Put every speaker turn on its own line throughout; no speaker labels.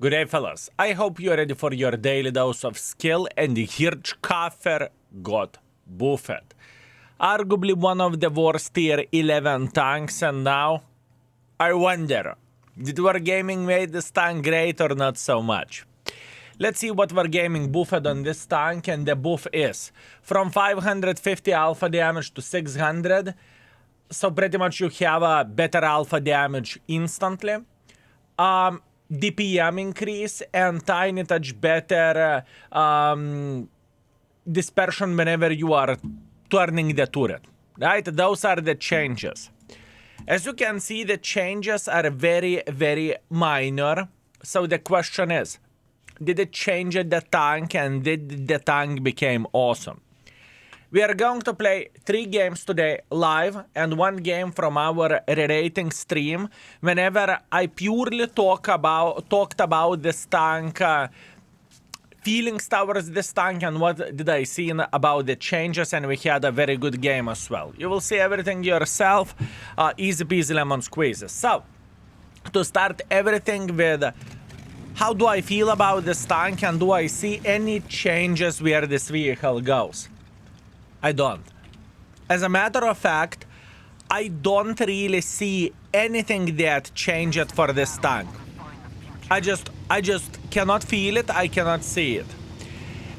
Good day, fellas. I hope you're ready for your daily dose of skill, and the Hirschkäfer got buffed. Arguably one of the worst tier 11 tanks, and now I wonder, did Wargaming make this tank great or not so much? Let's see what Wargaming buffed on this tank, and the buff is from 550 alpha damage to 600, so pretty much you have a better alpha damage instantly. DPM increase and tiny touch better dispersion whenever you are turning the turret, right? Those are the changes. As you can see, the changes are very, very minor. So the question is, did it change the tank, and did the tank become awesome? We are going to play 3 games today live and 1 game from our rating stream. Whenever I purely talked about this tank, feelings towards this tank, and what did I see about the changes, and we had a very good game as well. You will see everything yourself, easy peasy lemon squeezes. So, to start everything with, how do I feel about this tank, and do I see any changes where this vehicle goes? I don't. As a matter of fact, I don't really see anything that changed for this tank. I just cannot feel it, I cannot see it.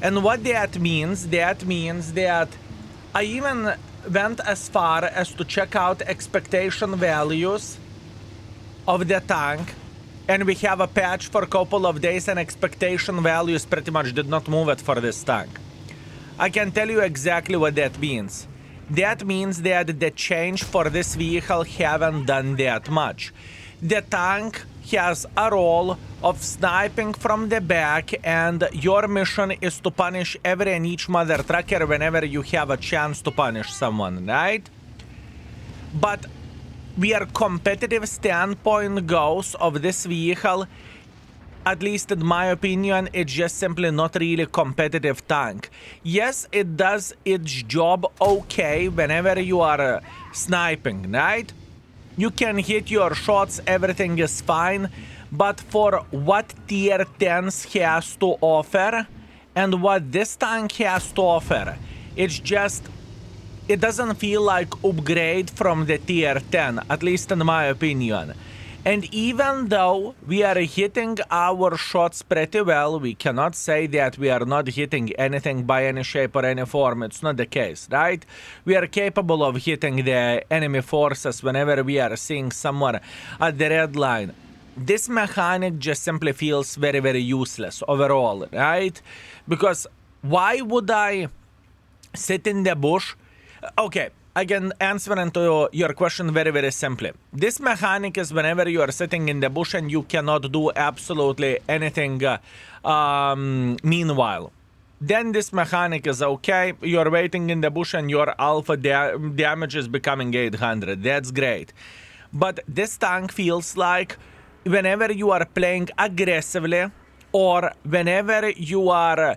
And what that means that I even went as far as to check out expectation values of the tank, and we have a patch for a couple of days, and expectation values pretty much did not move it for this tank. I can tell you exactly what that means. That means that the change for this vehicle haven't done that much. The tank has a role of sniping from the back, and your mission is to punish every and each mother trucker whenever you have a chance to punish someone, right? But where competitive standpoint goes of this vehicle, at least in my opinion, it's just simply not really competitive tank. Yes, it does its job okay whenever you are sniping, right? You can hit your shots, everything is fine, but for what tier 10s has to offer and what this tank has to offer, it's just, it doesn't feel like upgrade from the tier 10, at least in my opinion. And even though we are hitting our shots pretty well, we cannot say that we are not hitting anything by any shape or any form. It's not the case, right? We are capable of hitting the enemy forces whenever we are seeing someone at the red line. This mechanic just simply feels very, very useless overall, right? Because why would I sit in the bush? Okay. I can answer into your question very, very simply. This mechanic is whenever you are sitting in the bush and you cannot do absolutely anything meanwhile. Then this mechanic is okay. You're waiting in the bush and your alpha damage is becoming 800. That's great. But this tank feels like whenever you are playing aggressively, or whenever you are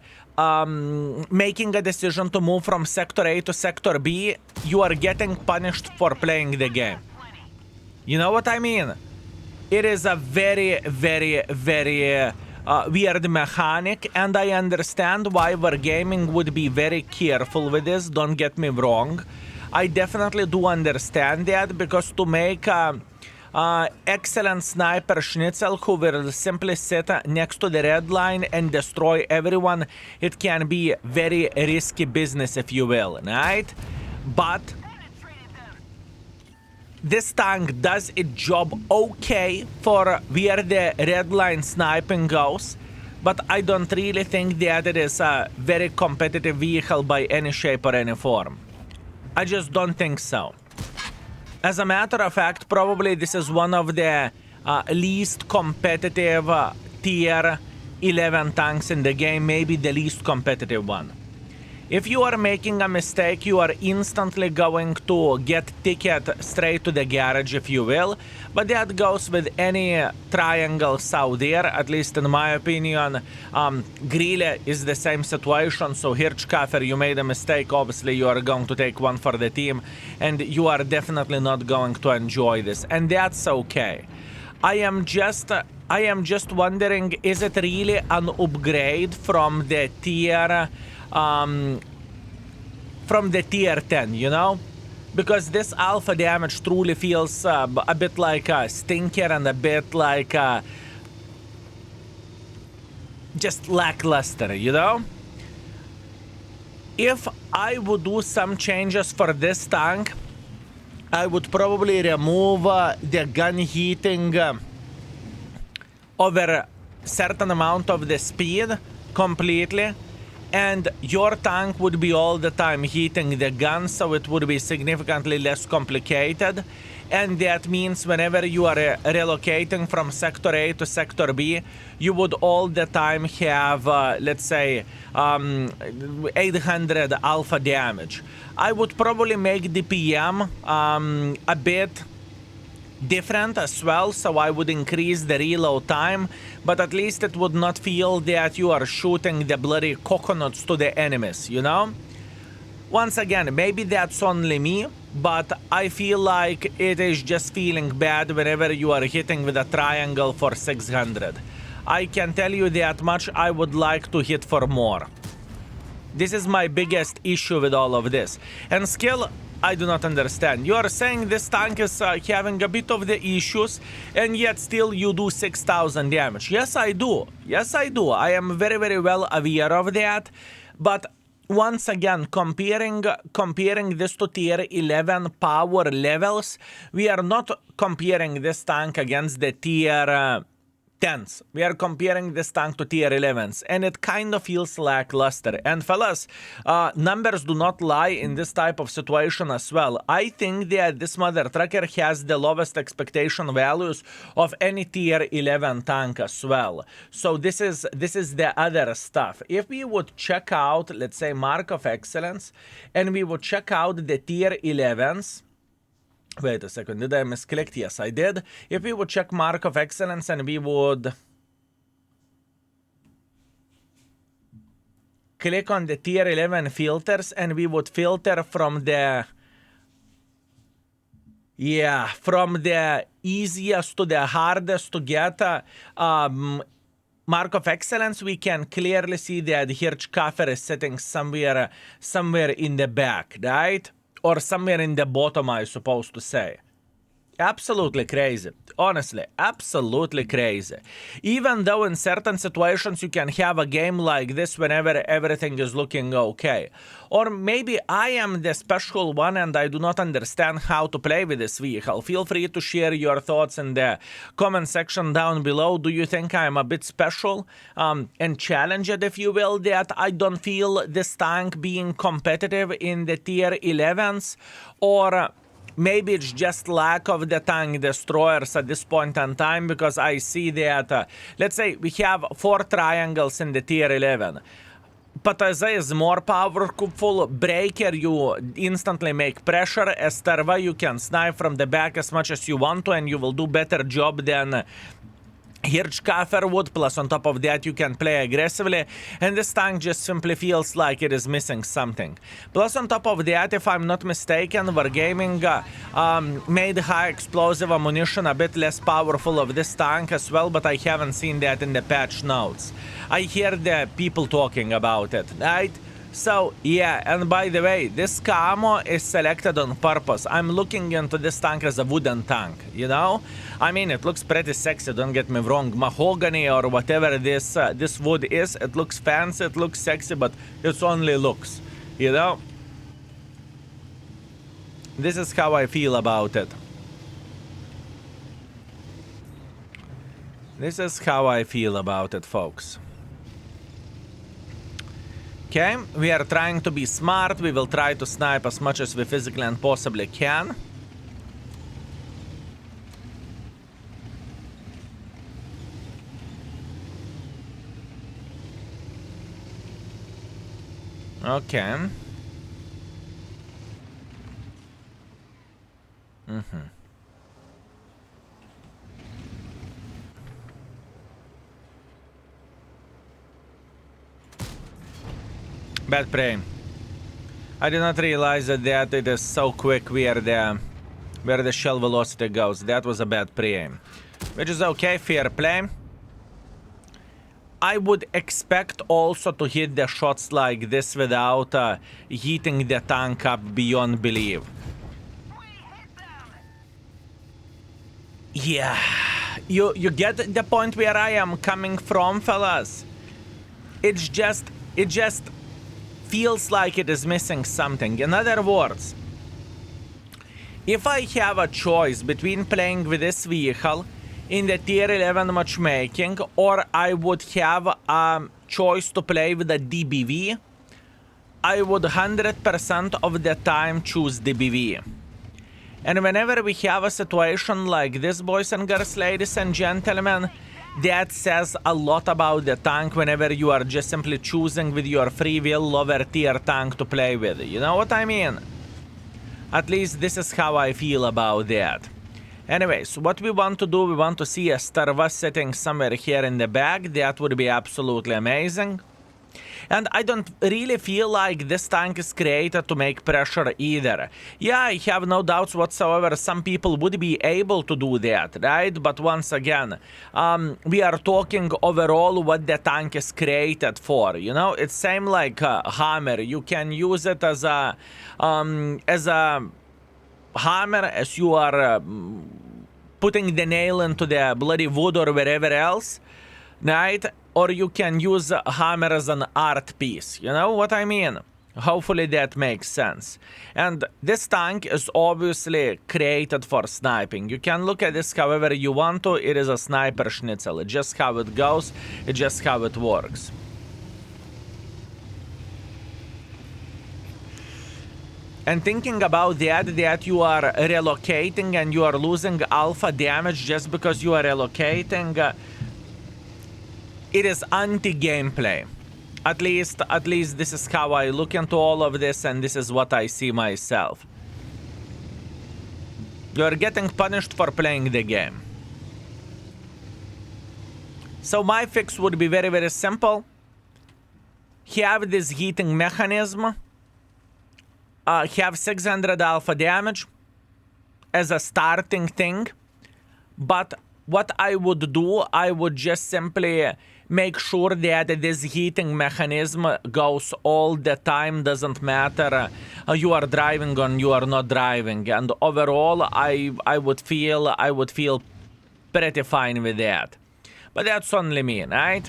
making a decision to move from sector A to sector B, you are getting punished for playing the game. You know what I mean? It is a very, very, very weird mechanic, and I understand why Wargaming would be very careful with this, don't get me wrong. I definitely do understand that, because to make excellent sniper schnitzel who will simply sit next to the red line and destroy everyone, it can be very risky business, if you will, right? But this tank does its job okay for where the red line sniping goes, but I don't really think that it is a very competitive vehicle by any shape or any form. I just don't think so. As a matter of fact, probably this is one of the least competitive tier 11 tanks in the game, maybe the least competitive one. If you are making a mistake, you are instantly going to get ticket straight to the garage, if you will. But that goes with any triangles out there, at least in my opinion. Karelia is the same situation, so Hirschkäfer, you made a mistake, obviously you are going to take one for the team, and you are definitely not going to enjoy this, and that's okay. I am just wondering, is it really an upgrade from the tier 10, you know? Because this alpha damage truly feels a bit like a stinker and a bit like just lackluster, you know? If I would do some changes for this tank, I would probably remove the gun heating over certain amount of the speed completely, and your tank would be all the time heating the gun, so it would be significantly less complicated. And that means whenever you are relocating from Sector A to Sector B, you would all the time have, let's say, 800 alpha damage. I would probably make the PM a bit different as well, so I would increase the reload time, but at least it would not feel that you are shooting the bloody coconuts to the enemies, you know? Once again, maybe that's only me, but I feel like it is just feeling bad whenever you are hitting with a triangle for 600. I can tell you that much. I would like to hit for more. This is my biggest issue with all of this. And skill, I do not understand. You are saying this tank is having a bit of the issues, and yet still you do 6,000 damage. Yes, I do. Yes, I do. I am very, very well aware of that. But once again, comparing this to tier 11 power levels, we are not comparing this tank against the tier 10s. We are comparing this tank to tier 11s, and it kind of feels lackluster. And fellas, numbers do not lie in this type of situation as well. I think that this mother trucker has the lowest expectation values of any tier 11 tank as well. So this is the other stuff. If we would check out, let's say, Mark of Excellence, and we would check out the tier 11s. Wait a second, did I misclick? Yes, I did. If we would check Mark of Excellence and we would click on the tier 11 filters and we would filter from the easiest to the hardest to get Mark of Excellence, we can clearly see that Hirschkäfer is sitting somewhere in the back, right? Or somewhere in the bottom, I supposed to say. Absolutely crazy. Honestly, absolutely crazy. Even though in certain situations you can have a game like this whenever everything is looking okay. Or maybe I am the special one and I do not understand how to play with this vehicle. Feel free to share your thoughts in the comment section down below. Do you think I'm a bit special and challenged, if you will, that I don't feel this tank being competitive in the tier 11s? Or maybe it's just lack of the tank destroyers at this point in time, because I see that, let's say we have 4 triangles in the tier 11. Pataza is more powerful. Breaker, you instantly make pressure. Esterva, you can snipe from the back as much as you want to, and you will do better job than Hirschkäfer would. Plus on top of that you can play aggressively, and this tank just simply feels like it is missing something. Plus on top of that, if I'm not mistaken, Wargaming made high explosive ammunition a bit less powerful of this tank as well, but I haven't seen that in the patch notes. I hear the people talking about it, right? So, yeah, and by the way, this camo is selected on purpose. I'm looking into this tank as a wooden tank, you know? I mean, it looks pretty sexy, don't get me wrong. Mahogany or whatever this wood is, it looks fancy, it looks sexy, but it's only looks, you know? This is how I feel about it. This is how I feel about it, folks. Okay, we are trying to be smart. We will try to snipe as much as we physically and possibly can. Okay. Bad prey. I did not realize that it is so quick where the shell velocity goes. That was a bad pre-aim. which is okay, fair play. I would expect also to hit the shots like this without heating the tank up beyond belief. Yeah, you get the point where I am coming from, fellas. It just feels like it is missing something. In other words, if I have a choice between playing with this vehicle in the tier 11 matchmaking, or I would have a choice to play with a DBV, I would 100% of the time choose DBV. And whenever we have a situation like this, boys and girls, ladies and gentlemen, that says a lot about the tank whenever you are just simply choosing with your free will lower tier tank to play with. You know what I mean? At least this is how I feel about that. Anyways, what we want to do, we want to see a Starva sitting somewhere here in the back. That would be absolutely amazing. And I don't really feel like this tank is created to make pressure either. Yeah, I have no doubts whatsoever some people would be able to do that, right? But once again, we are talking overall what the tank is created for, you know? It's same like hammer. You can use it as a hammer as you are putting the nail into the bloody wood or wherever else, right? Or you can use a hammer as an art piece, you know what I mean? Hopefully that makes sense. And this tank is obviously created for sniping. You can look at this however you want to. It is a sniper schnitzel. It's just how it goes. It's just how it works. And thinking about that you are relocating and you are losing alpha damage just because you are relocating, it is anti-gameplay. At least this is how I look into all of this, and this is what I see myself. You're getting punished for playing the game. So my fix would be very, very simple. Have this heating mechanism. Have 600 alpha damage as a starting thing. But what I would do, I would just simply make sure that this heating mechanism goes all the time, doesn't matter you are driving or you are not driving. And overall, I would feel pretty fine with that. But that's only me, right?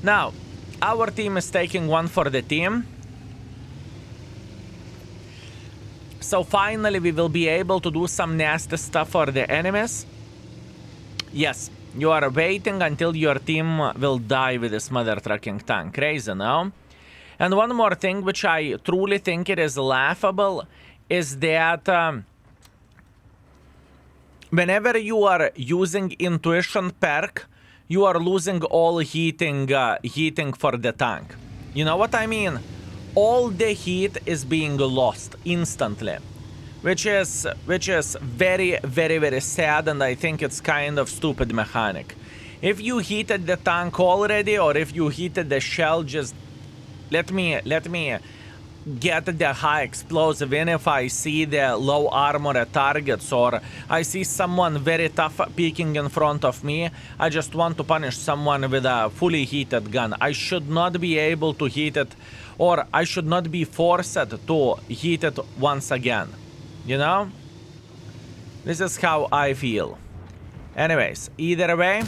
Now, our team is taking one for the team. So finally, we will be able to do some nasty stuff for the enemies. Yes, you are waiting until your team will die with this mother trucking tank. Crazy, no? And one more thing, which I truly think it is laughable, is that whenever you are using intuition perk, you are losing all heating for the tank. You know what I mean? All the heat is being lost instantly. Which is very, very, very sad, and I think it's kind of stupid mechanic. If you heated the tank already, or if you heated the shell, just let me get the high explosive in if I see the low armor targets, or I see someone very tough peeking in front of me. I just want to punish someone with a fully heated gun. I should not be able to heat it, or I should not be forced to heat it once again. You know? This is how I feel. Anyways, either way,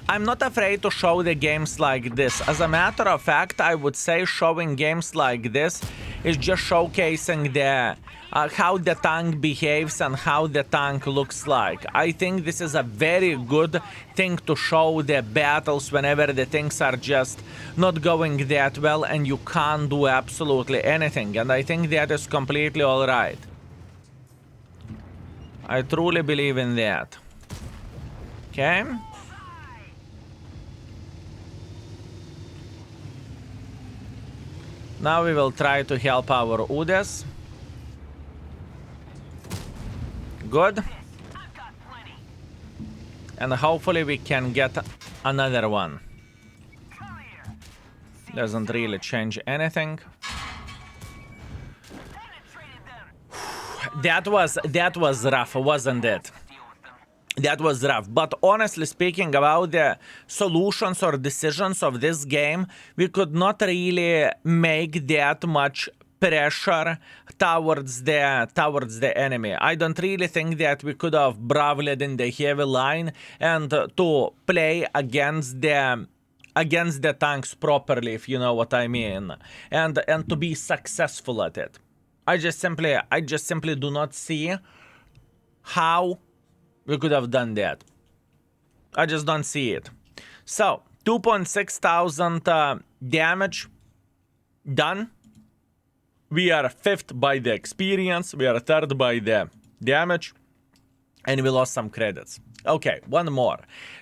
I'm not afraid to show the games like this. As a matter of fact, I would say showing games like this is just showcasing the how the tank behaves and how the tank looks like. I think this is a very good thing to show the battles whenever the things are just not going that well and you can't do absolutely anything. And I think that is completely alright. I truly believe in that. Okay. Now we will try to help our Udes. Good. And hopefully we can get another one. Doesn't really change anything. That was rough, wasn't it? That was rough. But honestly speaking, about the solutions or decisions of this game, we could not really make that much pressure towards the enemy. I don't really think that we could have bravely in the heavy line and to play against the tanks properly, if you know what I mean, and to be successful at it. I just simply do not see how we could have done that. I just don't see it. So 2,600 damage done. We are 5th by the experience, we are 3rd by the damage, and we lost some credits. Okay, one more.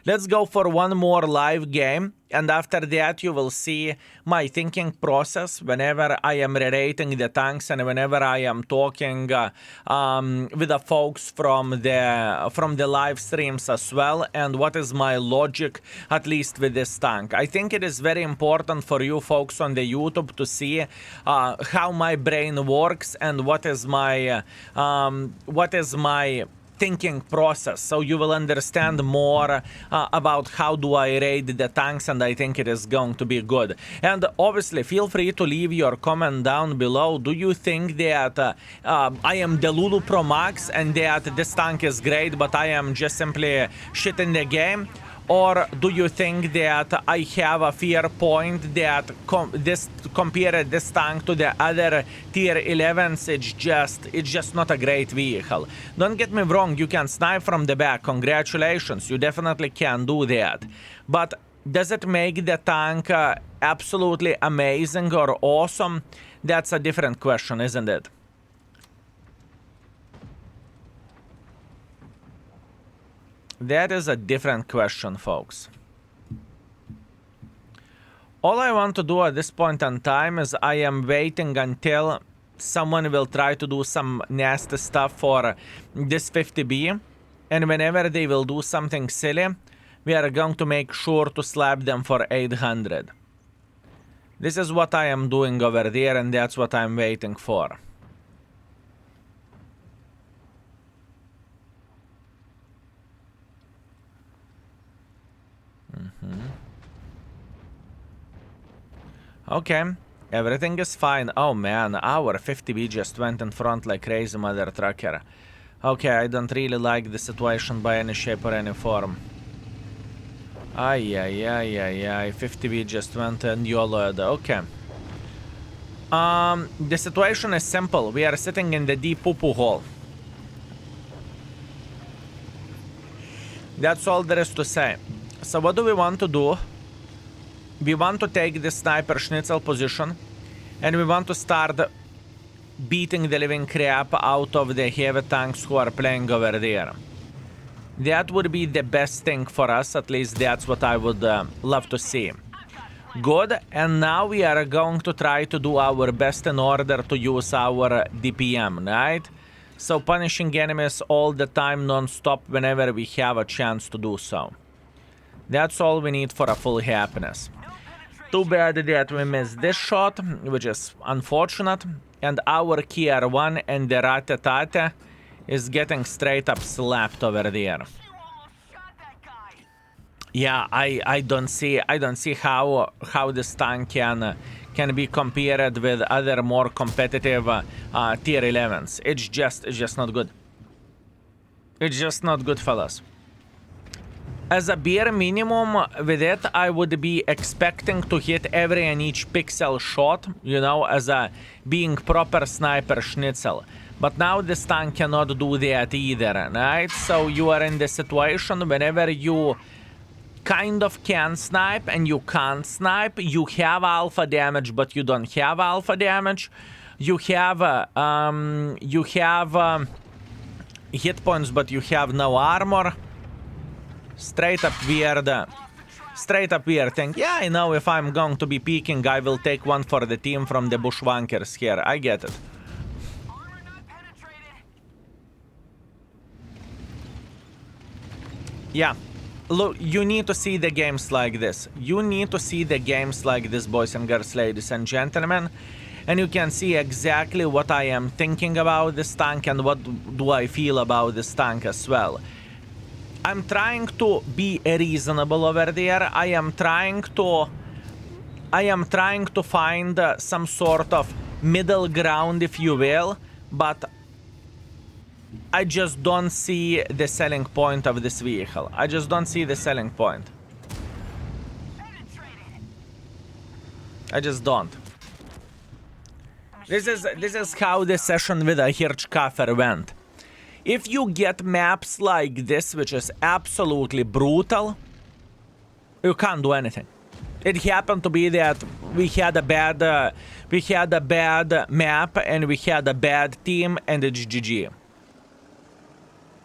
Let's go for one more live game, and after that you will see my thinking process whenever I am rating the tanks and whenever I am talking with the folks from the live streams as well, and what is my logic, at least with this tank. I think it is very important for you folks on the YouTube to see how my brain works and what is my thinking process, so you will understand more about how do I rate the tanks, and I think it is going to be good. And obviously feel free to leave your comment down below. Do you think that I am the Lulu Pro Max and that this tank is great but I am just simply shit in the game? Or do you think that I have a fair point that compared this tank to the other tier 11s, it's just not a great vehicle? Don't get me wrong, you can snipe from the back, congratulations, you definitely can do that. But does it make the tank absolutely amazing or awesome? That's a different question, isn't it? That is a different question, folks. All I want to do at this point in time is I am waiting until someone will try to do some nasty stuff for this 50B. And whenever they will do something silly, we are going to make sure to slap them for 800. This is what I am doing over there, and that's what I'm waiting for. Okay, everything is fine. Oh man, our 50B just went in front like crazy mother trucker. Okay, I don't really like the situation by any shape or any form. Ay, 50B just went and YOLO'd. Okay. The situation is simple. We are sitting in the deep poo-poo hole. That's all there is to say. So what do we want to do? We want to take the sniper schnitzel position, and we want to start beating the living crap out of the heavy tanks who are playing over there. That would be the best thing for us, at least that's what I would love to see. Good, and now we are going to try to do our best in order to use our DPM, right? So punishing enemies all the time non-stop whenever we have a chance to do so. That's all we need for a full happiness. Too bad that we missed this shot, which is unfortunate, and our Kia 1 and the Rattata is getting straight up slapped over there. Yeah, I don't see how this tank can be compared with other more competitive tier 11s. It's just not good. It's just not good, fellas. As a bare minimum with it, I would be expecting to hit every and each pixel shot, you know, as a being proper sniper schnitzel. But now this tank cannot do that either, right? So you are in the situation whenever you kind of can snipe and you can't snipe. You have alpha damage, but you don't have alpha damage. You have hit points, but you have no armor. Straight up weird thing. Yeah, I know if I'm going to be peeking, I will take one for the team from the bushwankers here. I get it. Yeah. Look, you need to see the games like this. You need to see the games like this, boys and girls, ladies and gentlemen. and you can see exactly what I am thinking about this tank and what do I feel about this tank as well. I'm trying to be reasonable over there. I am trying to find some sort of middle ground, if you will, but I just don't see the selling point of this vehicle. I just don't see the selling point. I just don't. This is how the session with a Hirschkäfer went. If you get maps like this, which is absolutely brutal, you can't do anything. It happened to be that we had a bad map and we had a bad team, and it's GG.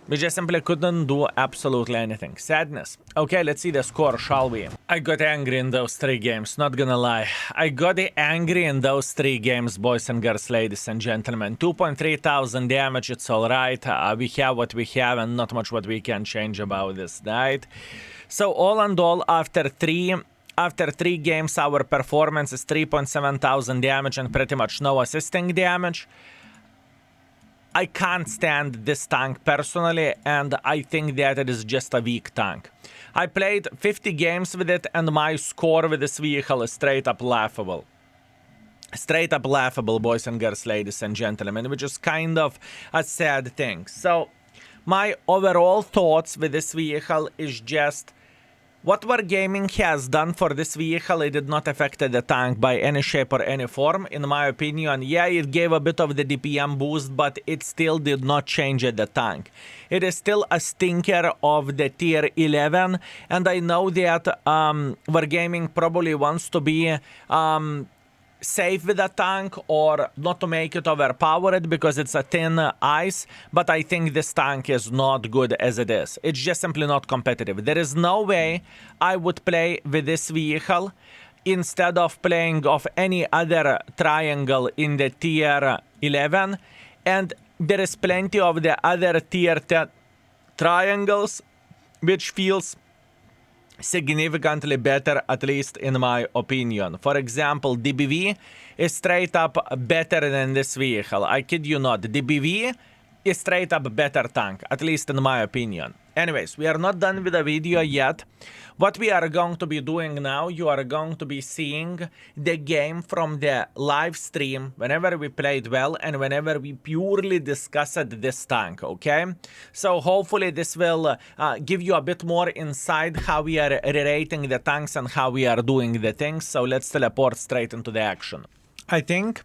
We just simply couldn't do absolutely anything. Sadness. Okay, let's see the score, shall we? I got angry in those 3 games, not gonna lie. I got angry in those 3 games, boys and girls, ladies and gentlemen. 2.3 thousand damage, it's alright. We have what we have and not much what we can change about this, right? So all in all, after three games, our performance is 3.7 thousand damage and pretty much no assisting damage. I can't stand this tank personally, and I think that it is just a weak tank. I played 50 games with it, and my score with this vehicle is straight up laughable. Straight up laughable, boys and girls, ladies and gentlemen, which is kind of a sad thing. So, my overall thoughts with this vehicle is just what Wargaming has done for this vehicle. It did not affect the tank by any shape or any form, in my opinion. Yeah, it gave a bit of the DPM boost, but it still did not change the tank. It is still a stinker of the tier 11, and I know that Wargaming probably wants to be safe with the tank or not to make it overpowered because it's a thin ice, but I think this tank is not good as it is. It's just simply not competitive. There is no way I would play with this vehicle instead of playing of any other triangle in the tier 11, and there is plenty of the other tier 10 triangles which feels significantly better, at least in my opinion. For example, DBV is straight up better than this vehicle. I kid you not. DBV is straight up better tank, at least in my opinion. Anyways, we are not done with the video yet. What we are going to be doing now, you are going to be seeing the game from the live stream whenever we played well and whenever we purely discussed this tank, okay? So hopefully this will give you a bit more insight how we are rating the tanks and how we are doing the things. So let's teleport straight into the action. I think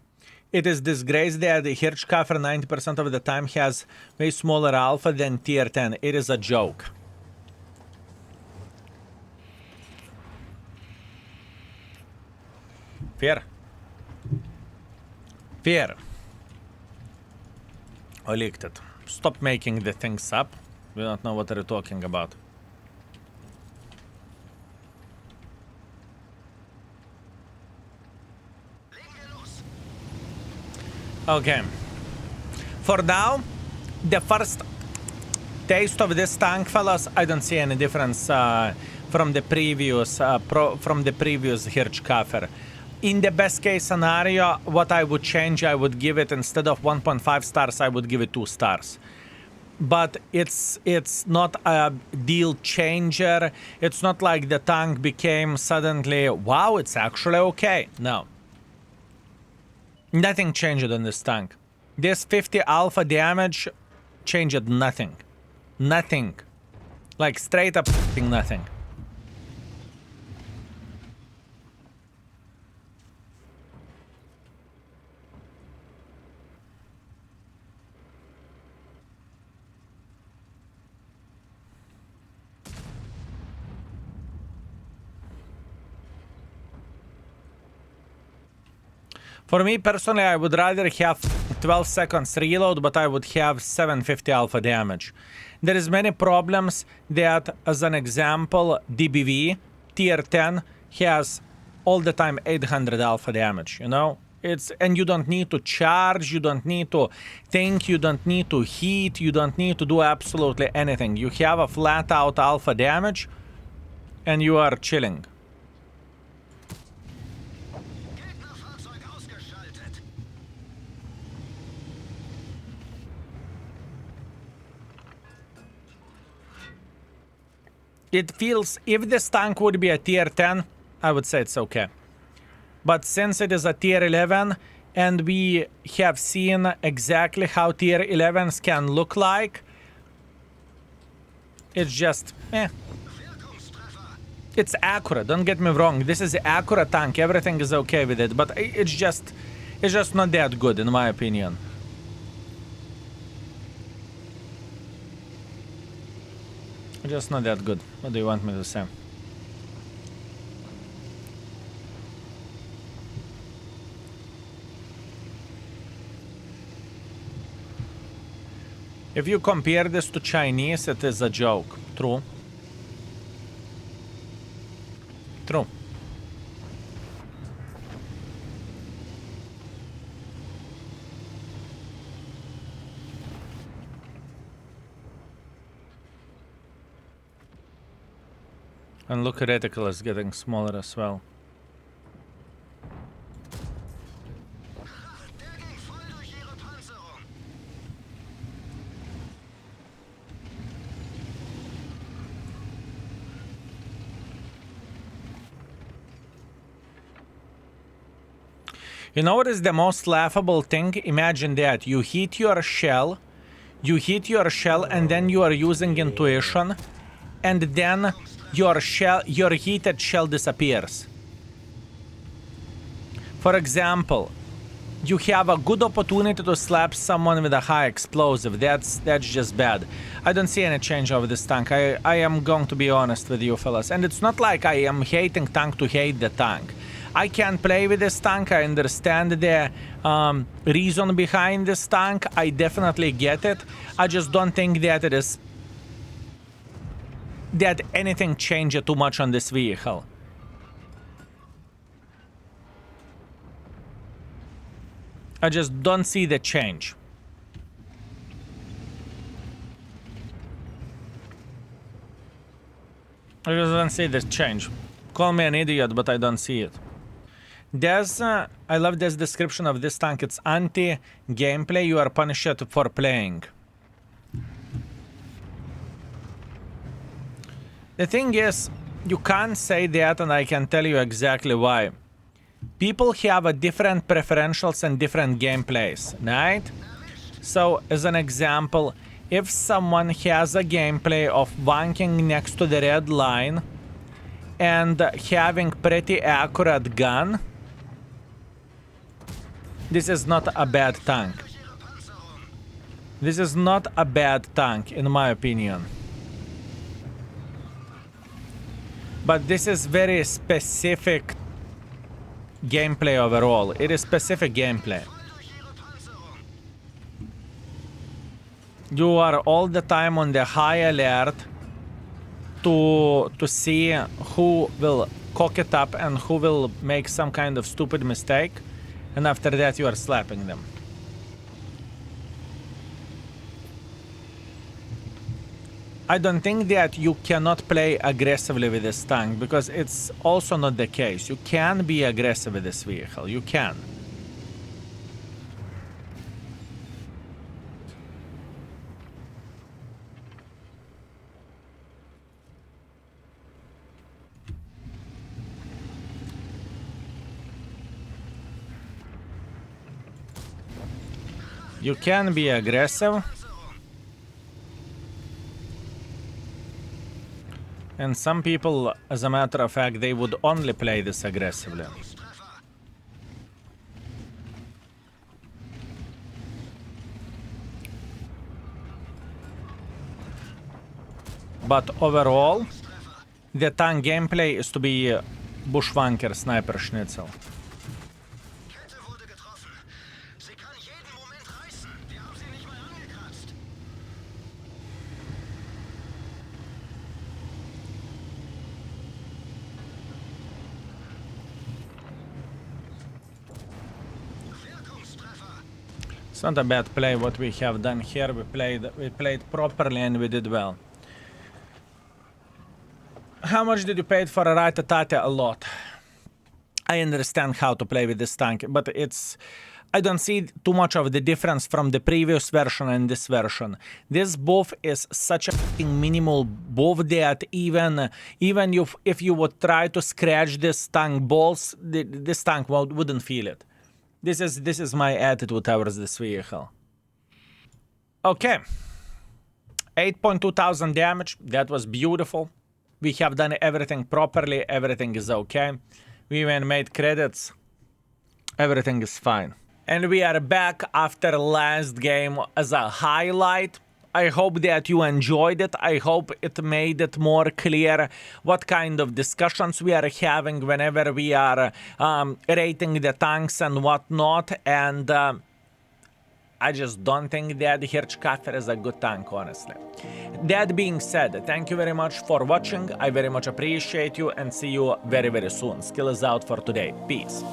it is disgrace that the Hirschkäfer 90% of the time has way smaller alpha than tier 10. It is a joke. Fear. I leaked it. Stop making the things up. We don't know what they're talking about. Okay. For now, the first taste of this tank, fellas, I don't see any difference from the previous Hirschkäfer. In the best case scenario, what I would change, I would give it, instead of 1.5 stars, I would give it 2 stars. But it's not a deal changer. It's not like the tank became suddenly, wow, it's actually okay. No. Nothing changed on this tank. This 50 alpha damage changed nothing. Nothing. Like straight up nothing. For me personally, I would rather have 12 seconds reload, but I would have 750 alpha damage. There is many problems that, as an example, DBV tier 10 has all the time 800 alpha damage, you know? And you don't need to charge, you don't need to think, you don't need to heat, you don't need to do absolutely anything. You have a flat out alpha damage and you are chilling. It feels, if this tank would be a tier 10, I would say it's okay. But since it is a tier 11, and we have seen exactly how tier 11s can look like, it's just, eh. It's accurate, don't get me wrong. This is an accurate tank, everything is okay with it, but it's just not that good, in my opinion. Just not that good. What do you want me to say? If you compare this to Chinese, it is a joke. True. True. And look, reticle is getting smaller as well. You know what is the most laughable thing? Imagine that you hit your shell, and then you are using intuition, and then your heated shell disappears. For example, you have a good opportunity to slap someone with a high explosive. That's just bad. I don't see any change over this tank. I am going to be honest with you fellas. And it's not like I am hating tank to hate the tank. I can play with this tank. I understand the reason behind this tank. I definitely get it. I just don't think that it is that anything changed too much on this vehicle. I just don't see the change. I just don't see the change. Call me an idiot, but I don't see it. There's, I love this description of this tank. It's anti-gameplay. You are punished for playing. The thing is, you can't say that, and I can tell you exactly why. People have a different preferentials and different gameplays, right? So, as an example, if someone has a gameplay of wanking next to the red line and having pretty accurate gun, this is not a bad tank. This is not a bad tank, in my opinion. But this is very specific gameplay overall. It is specific gameplay. You are all the time on the high alert to see who will cock it up and who will make some kind of stupid mistake. And after that you are slapping them. I don't think that you cannot play aggressively with this tank, because it's also not the case. You can be aggressive with this vehicle. You can. You can be aggressive. And some people, as a matter of fact, they would only play this aggressively. But overall, the tank gameplay is to be Bushwanker Sniper Schnitzel. It's not a bad play what we have done here. We played properly and we did well. How much did you pay for a Ratatate? A lot. I understand how to play with this tank, but I don't see too much of the difference from the previous version and this version. This buff is such a fucking minimal buff that even if you would try to scratch this tank balls, this tank wouldn't feel it. This is my attitude towards this vehicle. Okay. 8.2 thousand damage. That was beautiful. We have done everything properly. Everything is okay. We even made credits. Everything is fine. And we are back after last game as a highlight. I hope that you enjoyed it. I hope it made it more clear what kind of discussions we are having whenever we are rating the tanks and whatnot. And I just don't think that Hirschkäfer is a good tank, honestly. That being said, thank you very much for watching. I very much appreciate you and see you very, very soon. Skill is out for today. Peace.